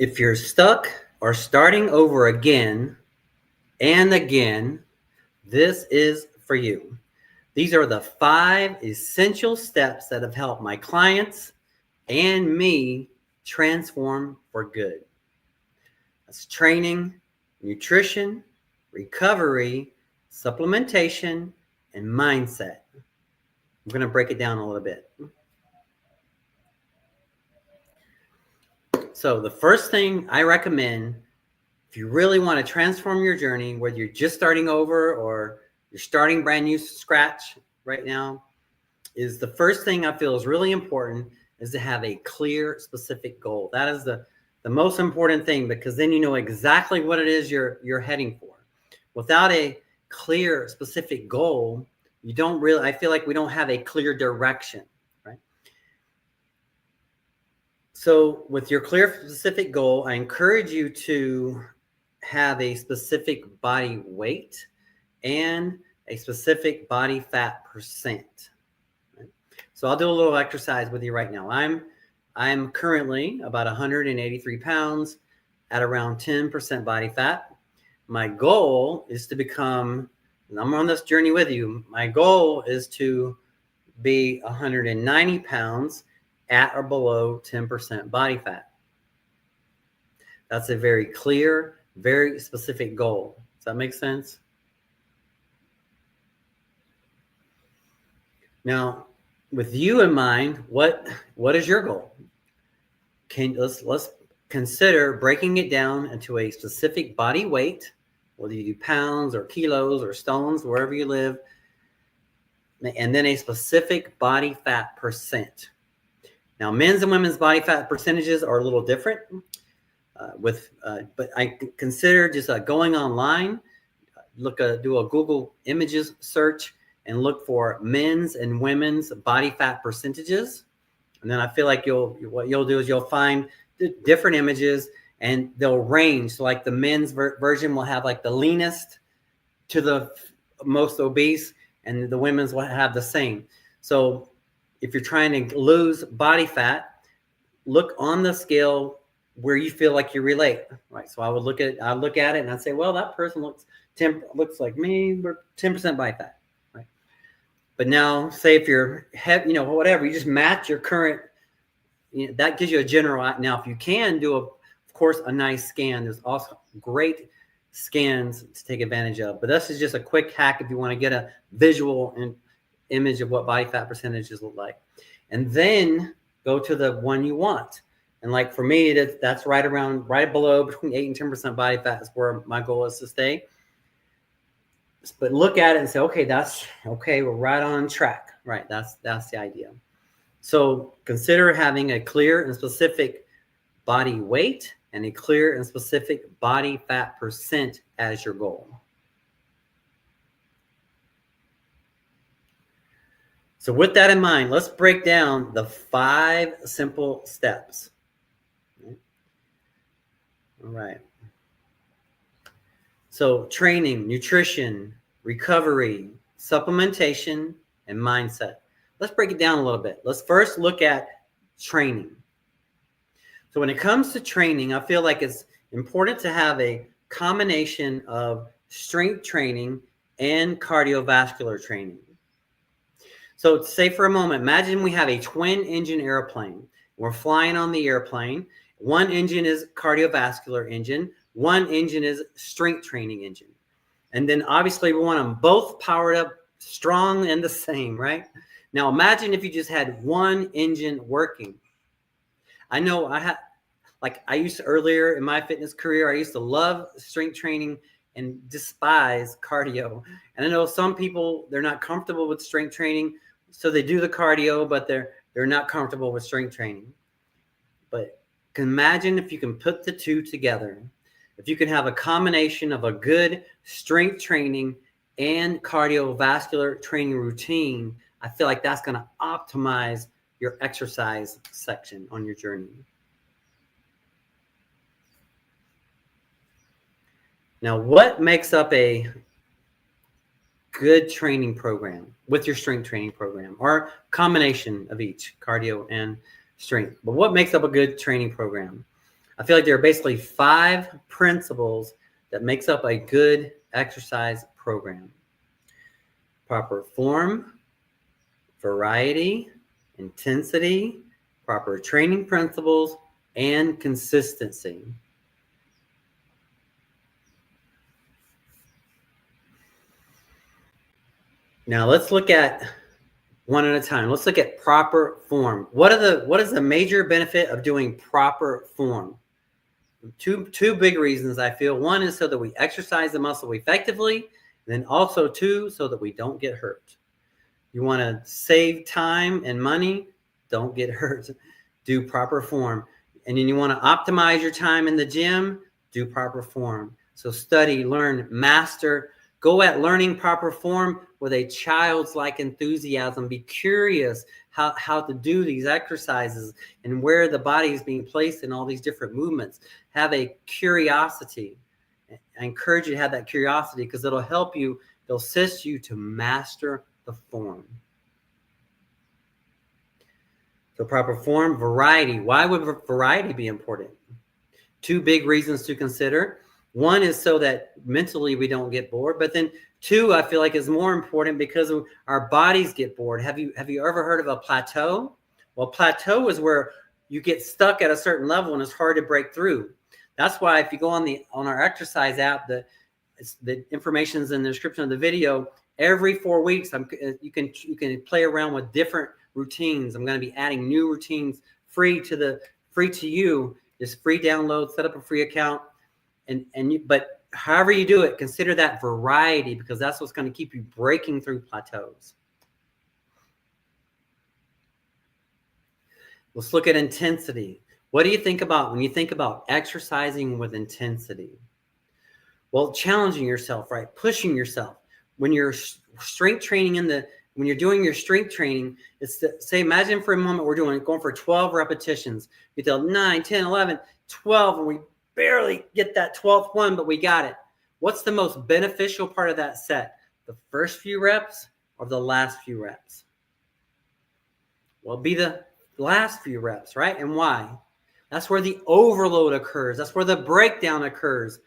If you're stuck or starting over again and again, this is for you. These are the 5 essential steps that have helped my clients and me transform for good. That's training, nutrition, recovery, supplementation, and mindset. I'm going to break it down a little bit. So the first thing I recommend, if you really want to transform your journey, whether you're just starting over or you're starting brand new scratch right now, is the first thing I feel is really important is to have a clear, specific goal. That is the most important thing, because then you know exactly what it is you're heading for. Without a clear, specific goal, you don't really, I feel like we don't have a clear direction, right? So with your clear, specific goal, I encourage you to have a specific body weight and a specific body fat percent. Right? So I'll do a little exercise with you right now. I'm currently about 183 pounds at around 10% body fat. My goal is to become, and I'm on this journey with you, my goal is to be 190 pounds at or below 10% body fat. That's a very clear, very specific goal. Does that make sense? Now, with you in mind, what is your goal? Let's consider breaking it down into a specific body weight, whether you do pounds or kilos or stones, wherever you live, and then a specific body fat percent. Now, men's and women's body fat percentages are a little different. But I consider just going online, do a Google Images search and look for men's and women's body fat percentages. And then I feel like what you'll do is you'll find different images and they'll range. So like the men's version will have like the leanest to the most obese, and the women's will have the same. So if you're trying to lose body fat, look on the scale where you feel like you relate, right? So I look at it and I'd say, well, that person looks like me. We're 10% body fat, right? But now, say if you're heavy, whatever, you just match your current. That gives you a general. Now, if you can do of course, a nice scan. There's also great scans to take advantage of. But this is just a quick hack if you want to get a visual image of what body fat percentages look like, and then go to the one you want. And like for me, that's right below between 8 and 10% body fat is where my goal is to stay. But look at it and say, okay, we're right on track. Right, that's the idea. So consider having a clear and specific body weight and a clear and specific body fat percent as your goal. So with that in mind, let's break down the 5 simple steps. All right. So training, nutrition, recovery, supplementation, and mindset. Let's break it down a little bit. Let's first look at training. So when it comes to training, I feel like it's important to have a combination of strength training and cardiovascular training. So say for a moment, imagine we have a twin engine airplane. We're flying on the airplane. One engine is cardiovascular engine. One engine is strength training engine. And then obviously we want them both powered up, strong and the same, right? Now imagine if you just had one engine working. I know I used to earlier in my fitness career, I used to love strength training and despise cardio. And I know some people, they're not comfortable with strength training, so they do the cardio, but they're not comfortable with strength training. But imagine if you can put the two together. If you can have a combination of a good strength training and cardiovascular training routine, I feel like that's going to optimize your exercise section on your journey. Now, what makes up a good training program with your strength training program, or combination of each, cardio and strength? But what makes up a good training program? I feel like there are basically 5 principles that makes up a good exercise program. Proper form, variety, intensity, proper training principles, and consistency. Now let's look at one at a time. Let's look at proper form. What is the major benefit of doing proper form? Two big reasons, I feel. One is so that we exercise the muscle effectively, and then also 2, so that we don't get hurt. You want to save time and money, don't get hurt. Do proper form. And then you want to optimize your time in the gym, do proper form. So study, learn, master. Go at learning proper form with a child's like enthusiasm. Be curious how to do these exercises and where the body is being placed in all these different movements. Have a curiosity. I encourage you to have that curiosity because it'll help you, it'll assist you to master the form. So proper form, variety. Why would variety be important? 2 big reasons to consider. One is so that mentally we don't get bored, but then 2, I feel like is more important because our bodies get bored. Have you ever heard of a plateau? Well, plateau is where you get stuck at a certain level and it's hard to break through. That's why if you go on our exercise app, the information is in the description of the video. Every 4 weeks, you can play around with different routines. I'm going to be adding new routines free to you. Just free download, set up a free account. But however you do it, consider that variety because that's what's going to keep you breaking through plateaus. Let's look at intensity. What do you think about when you think about exercising with intensity? Well, challenging yourself, right? Pushing yourself. When you're strength training when you're doing your strength training, imagine for a moment we're going for 12 repetitions. You tell 9, 10, 11, 12, and we barely get that 12th one, but we got it. What's the most beneficial part of that set? The first few reps or the last few reps? Well, be the last few reps, right? And why? That's where the overload occurs. That's where the breakdown occurs.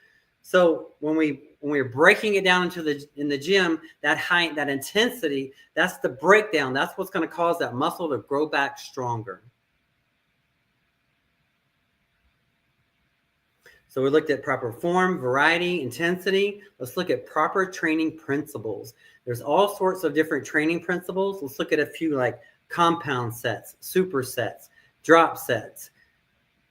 So when we're breaking it down in the gym, that intensity, that's the breakdown. That's what's going to cause that muscle to grow back stronger. So we looked at proper form, variety, intensity. Let's look at proper training principles. There's all sorts of different training principles. Let's look at a few like compound sets, supersets, drop sets,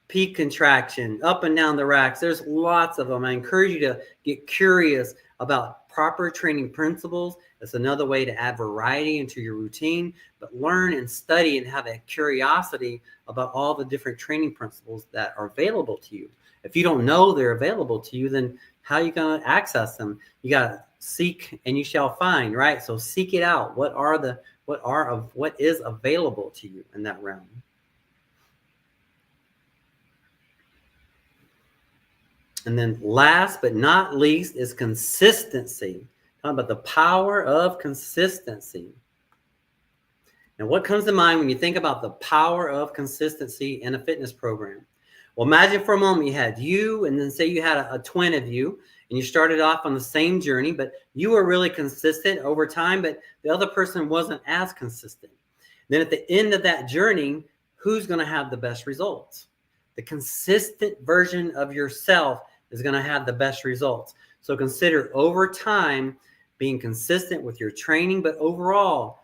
peak contraction, up and down the racks. There's lots of them. I encourage you to get curious about proper training principles. That's another way to add variety into your routine, but learn and study and have a curiosity about all the different training principles that are available to you. If you don't know they're available to you, then how are you going to access them? You got to seek and you shall find, right? So seek it out. What is available to you in that realm? And then last but not least is consistency. Talking about the power of consistency. And what comes to mind when you think about the power of consistency in a fitness program? Well, imagine for a moment you had you, and then say you had a twin of you, and you started off on the same journey, but you were really consistent over time, but the other person wasn't as consistent. Then at the end of that journey, who's going to have the best results? The consistent version of yourself is going to have the best results. So consider over time being consistent with your training, but overall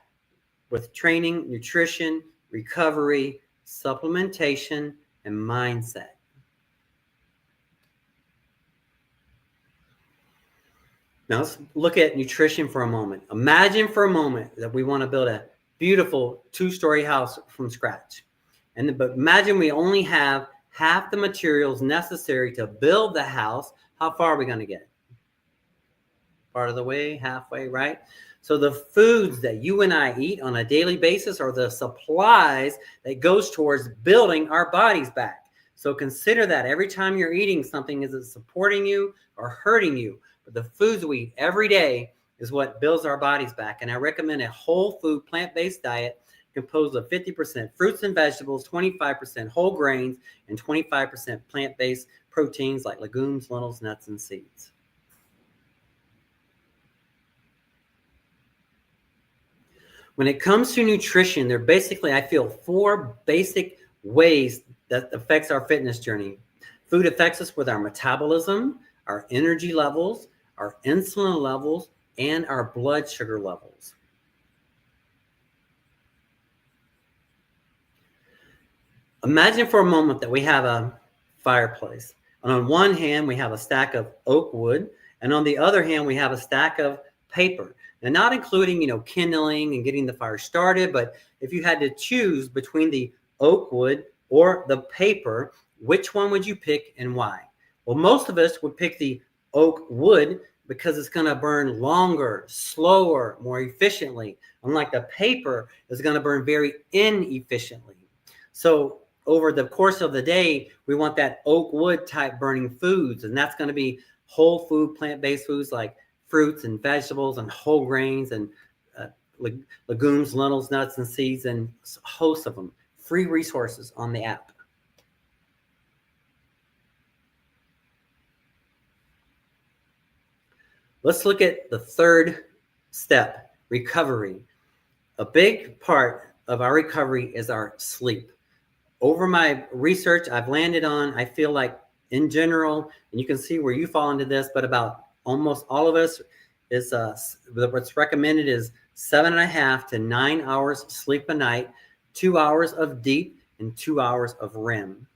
with training, nutrition, recovery, supplementation, and mindset. Now let's look at nutrition for a moment. Imagine for a moment that we want to build a beautiful 2-story house from scratch. But imagine we only have half the materials necessary to build the house. How far are we going to get? Part of the way, halfway, right? So the foods that you and I eat on a daily basis are the supplies that goes towards building our bodies back. So consider that every time you're eating something, is it supporting you or hurting you? But the foods we eat every day is what builds our bodies back. And I recommend a whole food, plant-based diet composed of 50% fruits and vegetables, 25% whole grains, and 25% plant-based proteins like legumes, lentils, nuts, and seeds. When it comes to nutrition, there are basically, I feel, 4 basic ways that affects our fitness journey. Food affects us with our metabolism, our energy levels, our insulin levels, and our blood sugar levels. Imagine for a moment that we have a fireplace. And on one hand, we have a stack of oak wood, and on the other hand, we have a stack of paper. Now, not including, kindling and getting the fire started, but if you had to choose between the oak wood or the paper, which one would you pick and why? Well, most of us would pick the oak wood because it's going to burn longer, slower, more efficiently, unlike the paper is going to burn very inefficiently. So over the course of the day, we want that oak wood type burning foods, and that's going to be whole food, plant-based foods like fruits and vegetables and whole grains and legumes, lentils, nuts, and seeds, and hosts of them. Free resources on the app. Let's look at the third step, recovery. A big part of our recovery is our sleep. Over my research, I've landed on, I feel like in general, and you can see where you fall into this, but about almost all of us is what's recommended is 7.5 to 9 hours sleep a night, 2 hours of deep and 2 hours of REM.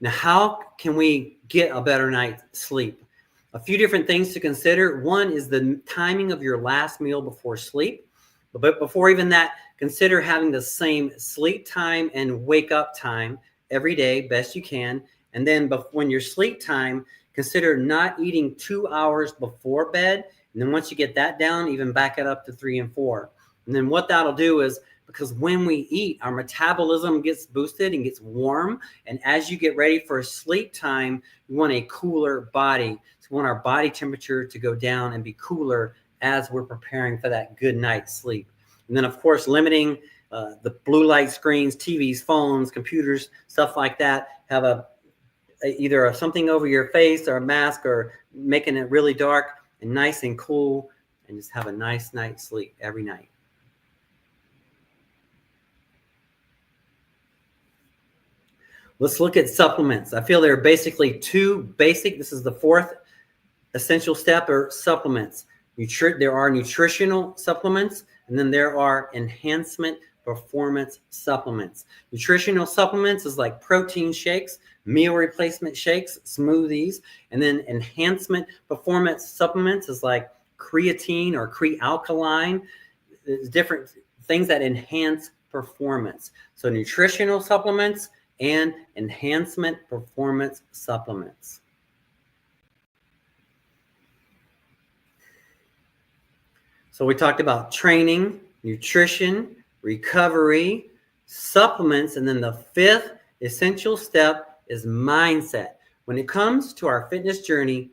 Now, how can we get a better night's sleep? A few different things to consider. One is the timing of your last meal before sleep. But before even that, consider having the same sleep time and wake up time every day, best you can. And then when your sleep time, consider not eating 2 hours before bed. And then once you get that down, even back it up to 3 and 4. And then what that'll do is, because when we eat, our metabolism gets boosted and gets warm. And as you get ready for sleep time, you want a cooler body. So we want our body temperature to go down and be cooler as we're preparing for that good night's sleep. And then, of course, limiting the blue light screens, TVs, phones, computers, stuff like that. Have either something over your face or a mask, or making it really dark and nice and cool, and just have a nice night's sleep every night. Let's look at supplements. I feel there are basically 2 basic, this is the 4th essential step, or supplements. There are nutritional supplements, and then there are enhancement performance supplements. Nutritional supplements is like protein shakes, meal replacement shakes, smoothies, and then enhancement performance supplements is like creatine or Crealkaline. There's different things that enhance performance. So nutritional supplements and enhancement performance supplements. So we talked about training, nutrition, recovery, supplements, and then the 5th essential step is mindset. When it comes to our fitness journey,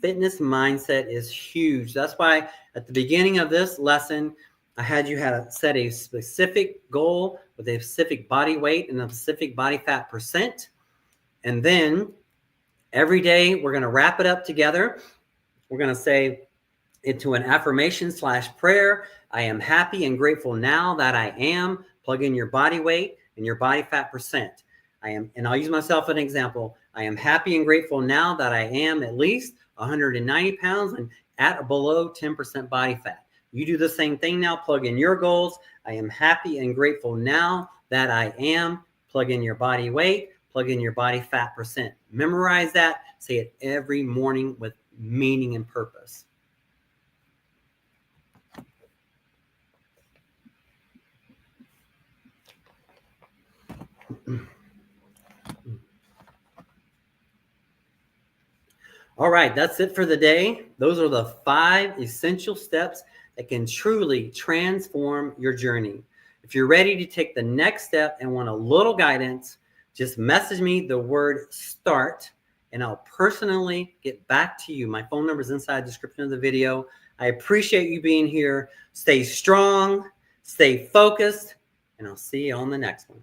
fitness mindset is huge. That's why at the beginning of this lesson, I had you set a specific goal with a specific body weight and a specific body fat percent. And then every day we're going to wrap it up together. We're going to say into an affirmation / prayer. I am happy and grateful now that I am. Plug in your body weight and your body fat percent. And I'll use myself as an example. I am happy and grateful now that I am at least 190 pounds and at or below 10% body fat. You do the same thing now. Plug in your goals. I am happy and grateful now that I am. Plug in your body weight. Plug in your body fat percent. Memorize that. Say it every morning with meaning and purpose. All right, that's it for the day. Those are the 5 essential steps that can truly transform your journey. If you're ready to take the next step and want a little guidance, just message me the word START and I'll personally get back to you. My phone number is inside the description of the video. I appreciate you being here. Stay strong, stay focused, and I'll see you on the next one.